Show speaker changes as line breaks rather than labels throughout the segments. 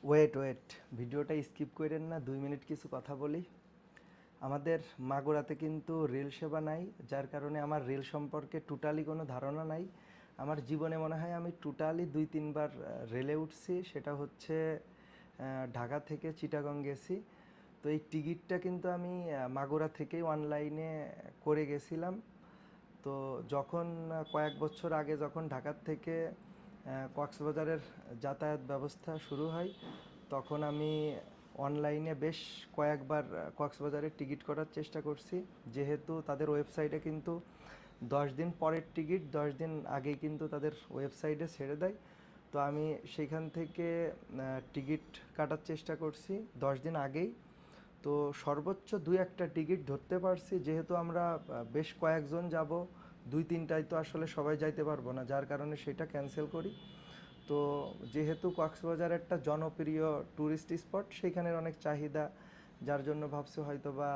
Wait wait, ভিডিওটা skip করেন না, 2 মিনিট কিছু কথা বলি। আমাদের মাগুরাতে কিন্তু রেল সেবা নাই, যার কারণে আমার রেল সম্পর্কে টোটালি কোনো ধারণা নাই। আমার জীবনে মনে হয় আমি টোটালি 2-3 বার রেলে উঠছি, সেটা হচ্ছে ঢাকা থেকে চিটাগং গেছি। তো এই টিকিটটা কিন্তু আমি মাগুরা থেকেই অনলাইনে করে গেছিলাম। তো যখন কয়েক বছর আগে যখন ঢাকার থেকে কক্সবাজারের যাতায়াত ব্যবস্থা শুরু হয়, তখন আমি অনলাইনে বেশ কয়েকবার কক্সবাজারের টিকিট করার চেষ্টা করছি। যেহেতু তাদের ওয়েবসাইটে কিন্তু 10 দিন পরের টিকিট 10 দিন আগেই কিন্তু তাদের ওয়েবসাইটে ছেড়ে দেয়। তো আমি সেখান থেকে টিকিট কাটার চেষ্টা করছি 10 দিন আগেই। তো সর্বোচ্চ 2-1টা টিকিট ধরতে পারছি, যেহেতু আমরা বেশ কয়েকজন যাব, 2-3টায় তো আসলে সবাই যাইতে পারবো না, যার কারণে সেটা ক্যান্সেল করি। তো যেহেতু কক্সবাজার একটা জনপ্রিয় ট্যুরিস্ট স্পট, সেখানের অনেক চাহিদা, যার জন্য ভাবছি হয়তো বা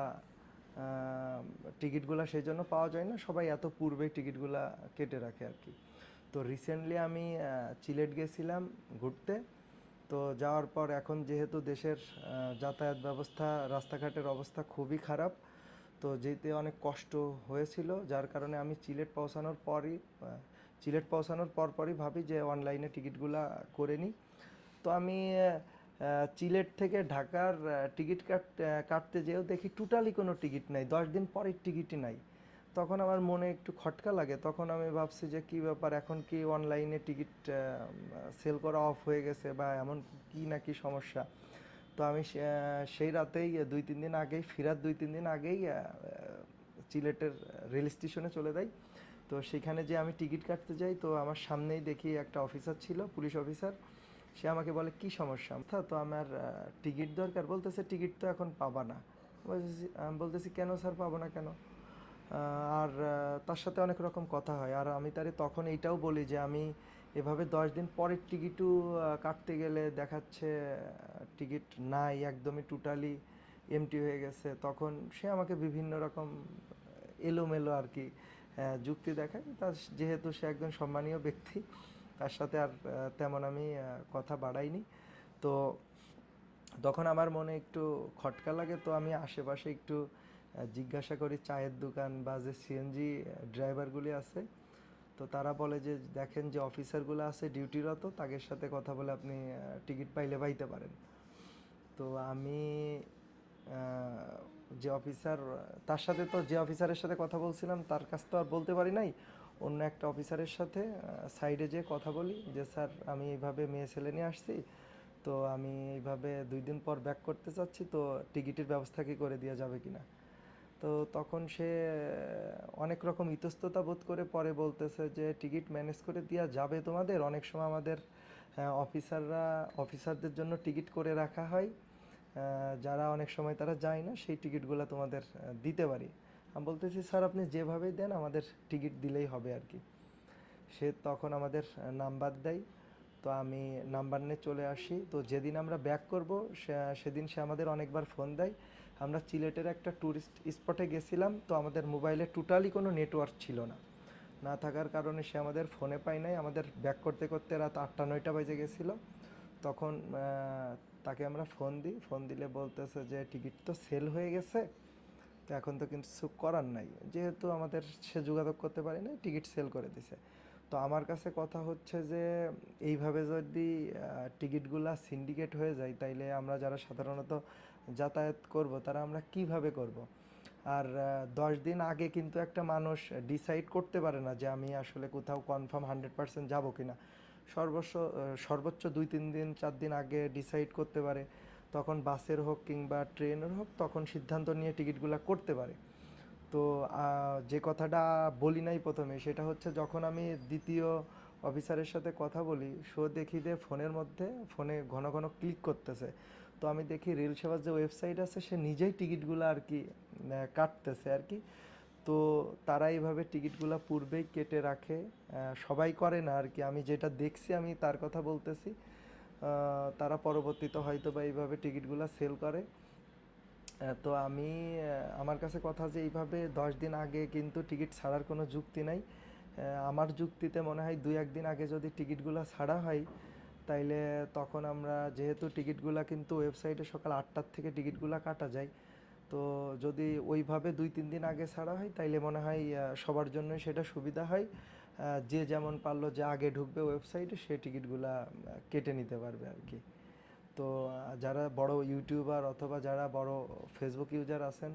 টিকিটগুলো সেই জন্য পাওয়া যায় না, সবাই এত পূর্বেই টিকিটগুলো কেটে রাখে আর কি। তো রিসেন্টলি আমি সিলেট গেছিলাম ঘুরতে। তো যাওয়ার পর এখন যেহেতু দেশের যাতায়াত ব্যবস্থা, রাস্তাঘাটের অবস্থা খুবই খারাপ, তো যেতে অনেক কষ্ট হয়েছিল, যার কারণে আমি সিলেট পৌঁছানোর পরপরই ভাবি যে অনলাইনে টিকিটগুলা করে নিই। তো আমি সিলেট থেকে ঢাকার টিকিট কাটতে যেয়েও দেখি টোটালি কোনো টিকিট নাই, 10 দিন পরের টিকিটই নাই। তখন আমার মনে একটু খটকা লাগে, তখন আমি ভাবছি যে কী ব্যাপার, এখন কি অনলাইনে টিকিট সেল করা অফ হয়ে গেছে বা এমন কি না কি সমস্যা। তো আমি সেই রাতেই 2-3 দিন আগেই, ফেরার 2-3 দিন আগেই সিলেটের রেল স্টেশনে চলে যাই। তো সেখানে যে আমি টিকিট কাটতে যাই, তো আমার সামনেই দেখি একটা অফিসার ছিল, পুলিশ অফিসার। সে আমাকে বলে কি সমস্যা, তো আমার টিকিট দরকার, বলতেছে টিকিট তো এখন পাবা না। আমি বলতেছি কেন স্যার, পাবো না কেন? আর তার সাথে অনেক রকম কথা হয়, আর আমি তারে তখন এইটাও বলি যে আমি এভাবে 10 দিন পরের টিকিটও কাটতে গেলে দেখাচ্ছে টিকিট নাই, একদমই টোটালি এমটি হয়ে গেছে। তখন সে আমাকে বিভিন্ন রকম এলোমেলো আর কি যুক্তি দেখায়। তার যেহেতু সে একজন সম্মানীয় ব্যক্তি, তার সাথে আর তেমন আমি কথা বাড়াইনি। তো তখন আমার মনে একটু খটকা লাগে, তো আমি আশেপাশে একটু জিজ্ঞাসা করি চায়ের দোকান বা যে সিএনজি ড্রাইভারগুলি আছে। তো তারা বলে যে দেখেন যে অফিসারগুলো আছে ডিউটিরত, তাদের সাথে কথা বলে আপনি টিকিট পাইলে পাইতে পারেন। তো আমি যে অফিসার, তার সাথে তো যে অফিসারের সাথে কথা বলছিলাম তার কাছ তো আর বলতে পারি নাই, অন্য একটা অফিসারের সাথে সাইডে যেয়ে কথা বলি যে স্যার আমি এইভাবে মেয়ে ছেলে নিয়ে আসছি, তো আমি এইভাবে 2 দিন পর ব্যাক করতে চাচ্ছি, তো টিকিটের ব্যবস্থা কি করে দেওয়া যাবে কি না। তো তখন সে অনেক রকম ইতস্ততা বোধ করে পরে বলতেছে যে টিকিট ম্যানেজ করে দেওয়া যাবে তোমাদের, অনেক সময় আমাদের অফিসারদের জন্য টিকিট করে রাখা হয়, যারা অনেক সময় তারা যায় না, সেই টিকিটগুলো তোমাদের দিতে পারি। আমি বলতেছি স্যার আপনি যেভাবেই দেন আমাদের টিকিট দিলেই হবে আর কি। সে তখন আমাদের নাম্বার দেয়। তো আমি নাম্বার নিয়ে চলে আসি। তো যেদিন আমরা ব্যাক করব, সেদিন সে আমাদের অনেকবার ফোন দেয়। আমরা সিলেটের একটা ট্যুরিস্ট স্পটে গেছিলাম, তো আমাদের মোবাইলে টোটালি কোনো নেটওয়ার্ক ছিল না। না থাকার কারণে সে আমাদের ফোনে পায় নাই, আমাদের ব্যাক করতে করতে রাত 8টা-9টা বেজে গেছিলো। তখন তাকে আমরা ফোন দিই, ফোন দিলে বলতেছে যে টিকিট তো সেল হয়ে গেছে, তো এখন তো কিছু করার নাই, যেহেতু আমাদের সে যোগাযোগ করতে পারে না, টিকিট সেল করে দিছে। তো আমার কাছে কথা হচ্ছে যে এইভাবে যদি টিকিটগুলা সিন্ডিকেট হয়ে যায়, তাইলে আমরা যারা সাধারণত যাতায়াত করব তারা আমরা কিভাবে করব? আর 10 দিন আগে কিন্তু একটা মানুষ ডিসাইড করতে পারে না যে আমি আসলে কোথাও কনফার্ম 100% যাবো কিনা। সর্বোচ্চ 2-3 দিন 4 দিন আগে ডিসাইড করতে পারে, তখন বাসের হোক কিংবা ট্রেনের হোক, তখন সিদ্ধান্ত নিয়ে টিকিটগুলো করতে পারে। তো যে কথাটা বলি নাই প্রথমে, সেটা হচ্ছে যখন আমি দ্বিতীয় অফিসারের সাথে কথা বলি, দেখি যে ফোনে ঘন ঘন ক্লিক করতেছে। তো আমি দেখি রেল সেবার যে ওয়েবসাইট আছে, সে নিজেই টিকিটগুলো আর কি কাটতেছে আর কি। তো তারা এইভাবে টিকিটগুলো পূর্বেই কেটে রাখে, সবাই করে না আর কি, আমি যেটা দেখছি আমি তার কথা বলতেছি। তারা পরবর্তীতে হয়তো বা এইভাবে টিকিটগুলো সেল করে। তো আমি আমার কাছে কথা যে এইভাবে 10 দিন আগে কিন্তু টিকিট ছাড়ার কোনো যুক্তি নাই। আমার যুক্তিতে মনে হয় 2-1 দিন আগে যদি টিকিটগুলো ছাড়া হয়, তাইলে তখন আমরা যেহেতু টিকিটগুলা কিন্তু ওয়েবসাইটে সকাল 8টার থেকে টিকিটগুলা কাটা যায়, তো যদি ওইভাবে 2-3 দিন আগে ছাড়া হয় তাইলে মনে হয় সবার জন্যই সেটা সুবিধা হয়। যে যেমন পারলো যে আগে ঢুকবে ওয়েবসাইটে সে টিকিটগুলা কেটে নিতে পারবে আর কি। তো যারা বড় ইউটিউবার অথবা যারা বড় ফেসবুক ইউজার আছেন,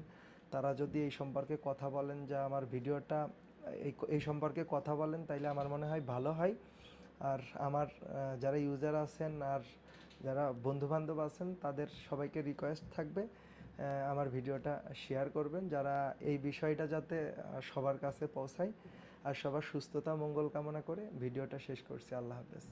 তারা যদি এই সম্পর্কে কথা বলেন যে আমার ভিডিওটা এই সম্পর্কে কথা বলেন, তাইলে আমার মনে হয় ভালো হয়। আর আমার যারা ইউজার আছেন আর যারা বন্ধুবান্ধব আছেন তাদের সবাইকে রিকোয়েস্ট থাকবে আমার ভিডিওটা শেয়ার করবেন, যারা এই বিষয়টা যাতে সবার কাছে পৌঁছায়। আর সবার সুস্থতা মঙ্গল কামনা করে ভিডিওটা শেষ করছি। আল্লাহ হাফেজ।